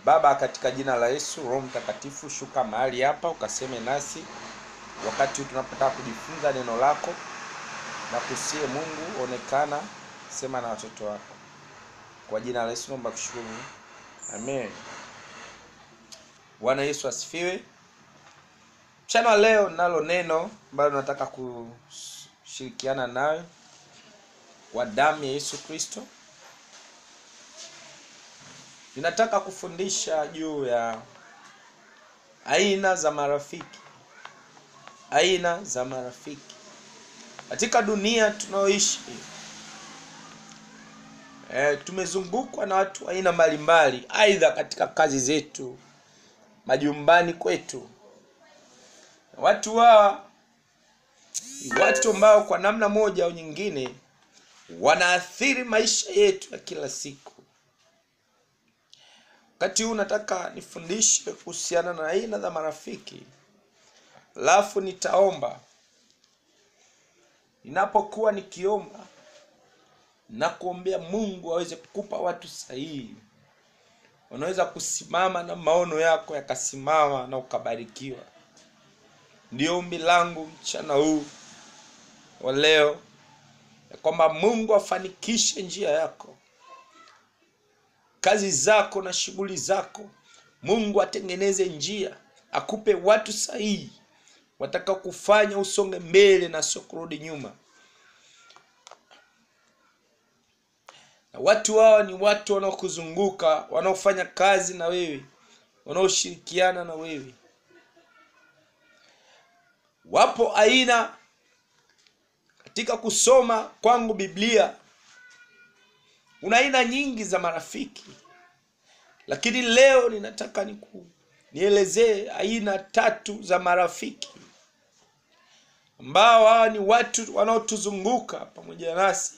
Baba, katika jina la Yesu, Roho Mtakatifu shuka mahali hapa ukaseme nasi wakati tunapotaka kujifunza neno lako, na kusie Mungu onekana, sema na watoto wako. Kwa jina la Yesu naomba kushukuru. Amen. Bwana Yesu asifiwe. Mchana leo nalo neno ambalo nataka kushirikiana nayo kwa damu ya Yesu Kristo. Ninataka kufundisha juu ya aina za marafiki. Aina za marafiki. Katika dunia tunaoishi, tumezungukwa na watu aina mbalimbali, aidha katika kazi zetu, majumbani kwetu. Watu hawa watu ambao kwa namna moja au nyingine wanaathiri maisha yetu ya kila siku. Wakati huu nataka nifundishe kuhusiana na aina za marafiki. Alafu nitaomba. Ninapokuwa nikiomba na kuombea Mungu aweze kukupa watu sahihi, unaweza kusimama na maono yako yakasimama na ukabarikiwa. Ndio ombi langu mchana huu wa leo, ya kwamba Mungu afanikishe njia yako, kazi zako na shughuli zako. Mungu atengeneze njia, akupe watu sahihi watakao kufanya usonge mbele na sio kurudi nyuma. Na watu hawa ni watu wanaokuzunguka, wanaofanya kazi na wewe, wanaoshirikiana na wewe. Wapo aina katika kusoma kwangu Biblia, una aina nyingi za marafiki. Lakini leo ninataka nielezee aina 3 za marafiki ambao hawa ni watu wanaotuzunguka pamoja nasi.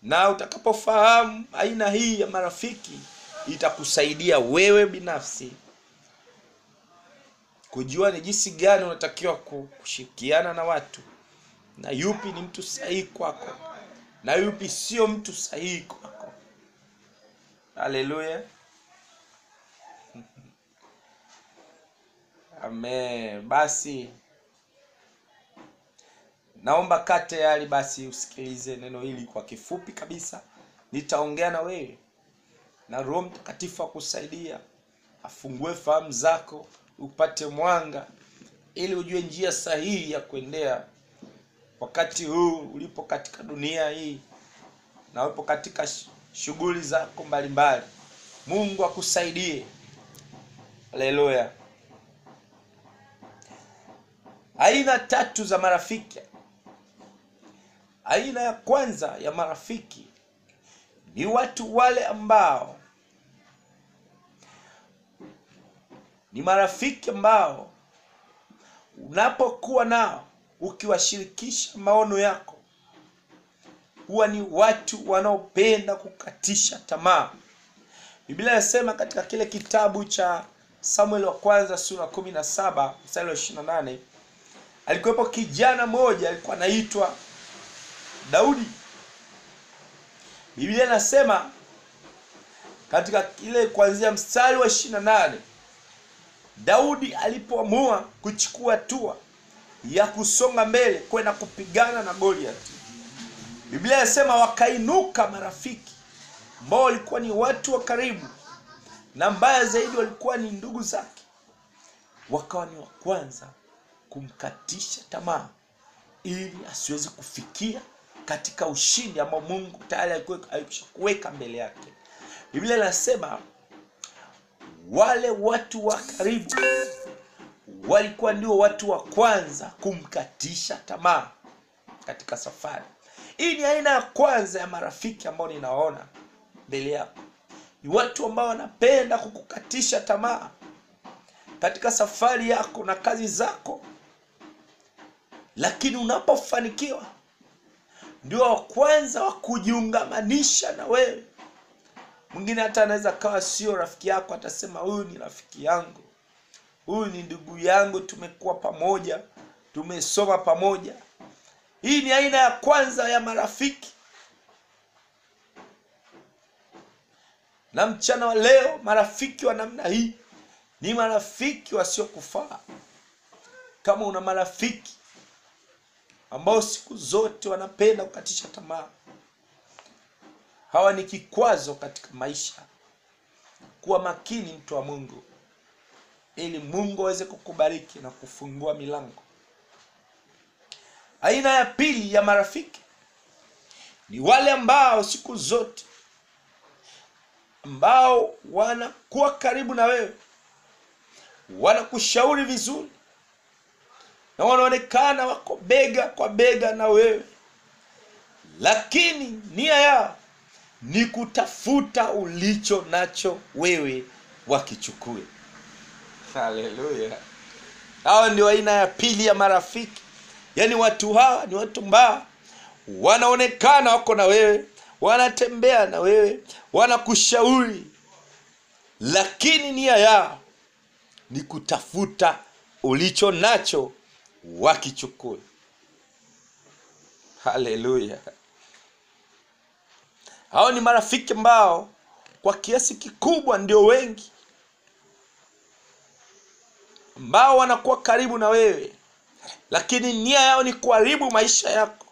Na utakapofahamu aina hii ya marafiki, itakusaidia wewe binafsi kujua ni jinsi gani unatakiwa kushirikiana na watu, na yupi ni mtu sahihi kwako na yupi sio mtu sahihi kwako. Haleluya. Amen. Basi naomba kaa tayari basi usikilize neno hili kwa kifupi kabisa. Nitaongea na wewe na Roho Mtakatifu akusaidia, afungue fahamu zako, upate mwanga ili ujue njia sahihi ya kuendea wakati huu ulipo katika dunia hii na upo katika shughuli zako mbalimbali. Mungu akusaidie. Haleluya. Aina 3 za marafiki. Aina ya kwanza ya marafiki ni watu wale ambao ni marafiki ambao unapokuwa nao ukiwashirikisha maono yako, huwa ni watu wanaopenda kukatisha tamaa. Biblia inasema katika kile kitabu cha Samuel wa kwanza sura 17 mstari wa 28, alikuwepo kijana mmoja alikuwa anaitwa Daudi. Biblia inasema katika kile kuanzia mstari wa 28, Daudi alipoamua kuchukua hatua ya kusonga mbele kwenda kupigana na Goliath, Biblia inasema wakainuka marafiki ambao walikuwa ni watu wa karibu, na mbaya zaidi walikuwa ni ndugu zake. Wakawa ni wa kwanza kumkatisha tamaa ili asiweze kufikia katika ushindi ambao Mungu tayari alikuweka mbele yake. Biblia inasema wale watu wa karibu walikuwa ndio watu wa kwanza kumkatisha tamaa katika safari. Hii ni aina ya kwanza ya marafiki ambao ninaona mbele yako. Ni watu ambao wanapenda kukukatisha tamaa katika safari yako na kazi zako. Lakini unapofanikiwa, ndio wa kwanza wa kujiungamanisha na wewe. Mwingine hata anaweza kawa sio rafiki yako, atasema huyu ni rafiki yangu, huyu ni ndugu yangu, tumekuwa pamoja, tumesoma pamoja. Hii ni aina ya kwanza ya marafiki. Na mchana wa leo, marafiki wa namna hii ni marafiki wasiokufaa. Kama una marafiki ambao siku zote wanapenda kukatisha tamaa, hawa ni kikwazo katika maisha. Kuwa makini, mtu wa Mungu, ili Mungu aweze kukubariki na kufungua milango. Aina ya pili ya marafiki ni wale ambao siku zote ambao wanakuwa karibu na wewe, wanakushauri vizuri na wanaonekana wako bega kwa bega na wewe, lakini nia yao ni kutafuta ulicho nacho wewe wakichukue. Haleluya! Hawa ndio aina ya pili ya marafiki. Yaani watu hawa ni watu ambao wanaonekana wako na wewe, wanatembea na wewe, wanakushauri, lakini nia yao ni kutafuta ulicho nacho wakichukue. Haleluya! Hao ni marafiki ambao kwa kiasi kikubwa ndio wengi, ambao wanakuwa karibu na wewe, lakini nia yao ni kuharibu maisha yako.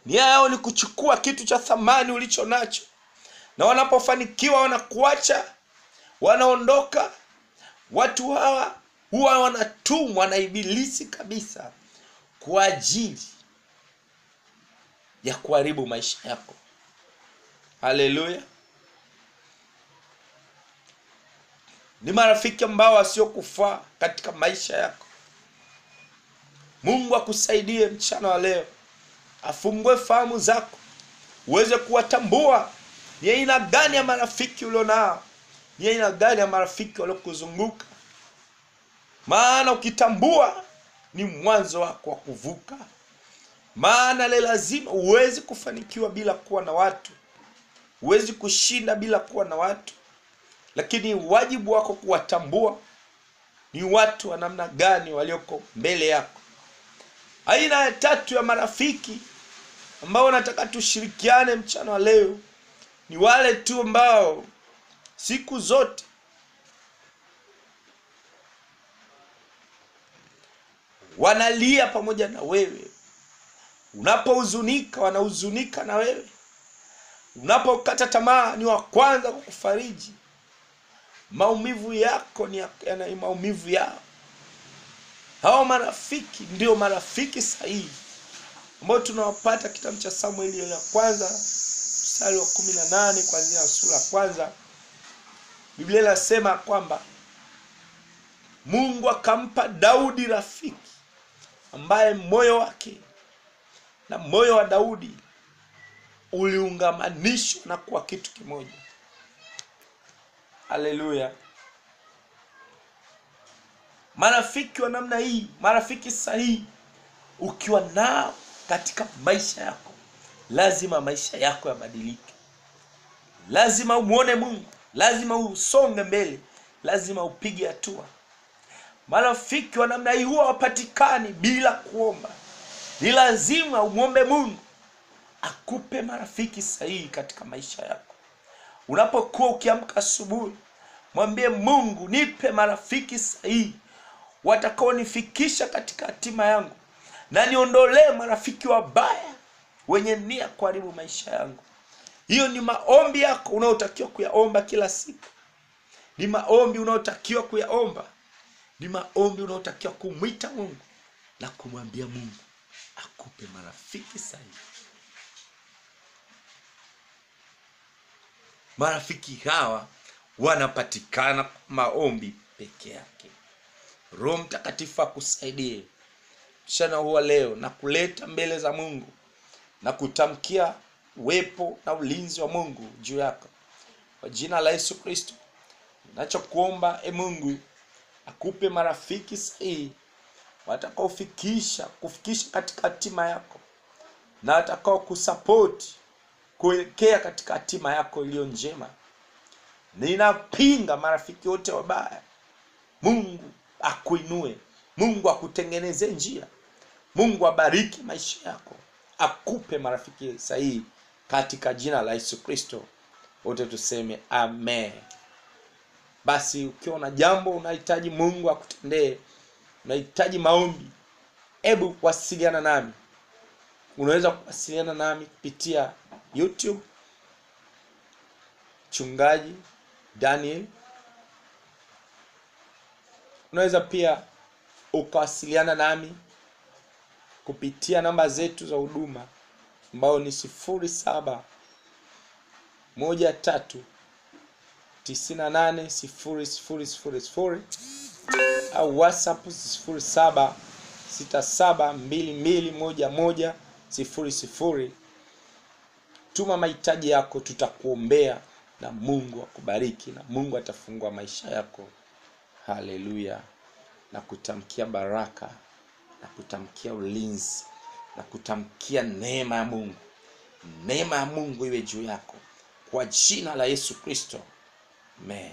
Nia yao ni kuchukua kitu cha thamani ulicho nacho, na wanapofanikiwa wanakuacha, wanaondoka. Watu hawa huwa wanatumwa na Ibilisi kabisa kwa ajili ya kuharibu maisha yako. Haleluya! Ni marafiki ambao wasiokufaa katika maisha yako. Mungu akusaidie mchana wa leo, afungue fahamu zako uweze kuwatambua ni aina gani ya marafiki ulionao, ni aina gani ya marafiki waliokuzunguka. Maana ukitambua ni mwanzo wako wa kuvuka. Maana le lazima uwezi kufanikiwa bila kuwa na watu, uwezi kushinda bila kuwa na watu, lakini wajibu wako kuwatambua ni watu wa namna gani walioko mbele yako. Aina ya tatu ya marafiki ambao nataka tushirikiane mchana wa leo ni wale tu ambao siku zote wanalia pamoja na wewe. Unapohuzunika, wanahuzunika na wewe. Unapokata tamaa, ni wa kwanza kukufariji. Maumivu yako ni maumivu yao. Hao marafiki ndio marafiki sahihi ambao tunawapata kitabu cha Samueli ya kwanza mstari wa 18 kuanzia sura ya kwanza. Biblia inasema kwamba Mungu akampa Daudi rafiki ambaye moyo wake na moyo wa Daudi uliungamanishwa na kuwa kitu kimoja. Haleluya! Marafiki wa namna hii, marafiki sahihi, ukiwa nao katika maisha yako, lazima maisha yako yabadilike. Lazima umuone Mungu, lazima usonge mbele, lazima upige hatua. Marafiki wa namna hii huwa wapatikani bila kuomba. Ni lazima umuombe Mungu akupe marafiki sahihi katika maisha yako. Unapokuwa ukiamka asubuhi, mwambie Mungu, nipe marafiki sahihi watakaonifikisha katika hatima yangu, na niondolee marafiki wabaya wenye nia kuharibu maisha yangu. Hiyo ni maombi yako unayotakiwa kuyaomba kila siku. Ni maombi unayotakiwa kuyaomba. Ni maombi unayotakiwa kumwita Mungu na kumwambia Mungu akupe marafiki sahihi. Marafiki hawa wanapatikana maombi peke yake. Roho Mtakatifu akusaidie mchana huwa leo na kuleta mbele za Mungu na kutamkia uwepo na ulinzi wa Mungu juu yako. Kwa jina la Yesu Kristo, ninachokuomba Mungu akupe marafiki sahihi watakao kufikisha katika hatima yako, na watakao kusupport kuelekea katika hatima yako iliyo njema. Ninapinga marafiki wote wabaya. Mungu akuinue, Mungu akutengeneze njia, Mungu abariki maisha yako, akupe marafiki sahihi katika jina la Yesu Kristo. wote tuseme amen. Basi ukiwa na jambo unahitaji Mungu akutendee, unahitaji maombi, hebu wasiliana nami. Unaweza kuwasiliana nami kupitia YouTube Mchungaji Daniel. Unaweza pia ukawasiliana nami kupitia namba zetu za huduma ambao ni 0713980000 au WhatsApp 0767221100. Tuma mahitaji yako, tutakuombea na Mungu akubariki na Mungu atafungua maisha yako. Haleluya. Na kutamkia baraka, na kutamkia ulinzi, na kutamkia neema ya Mungu. Neema ya Mungu iwe juu yako kwa jina la Yesu Kristo. Amen.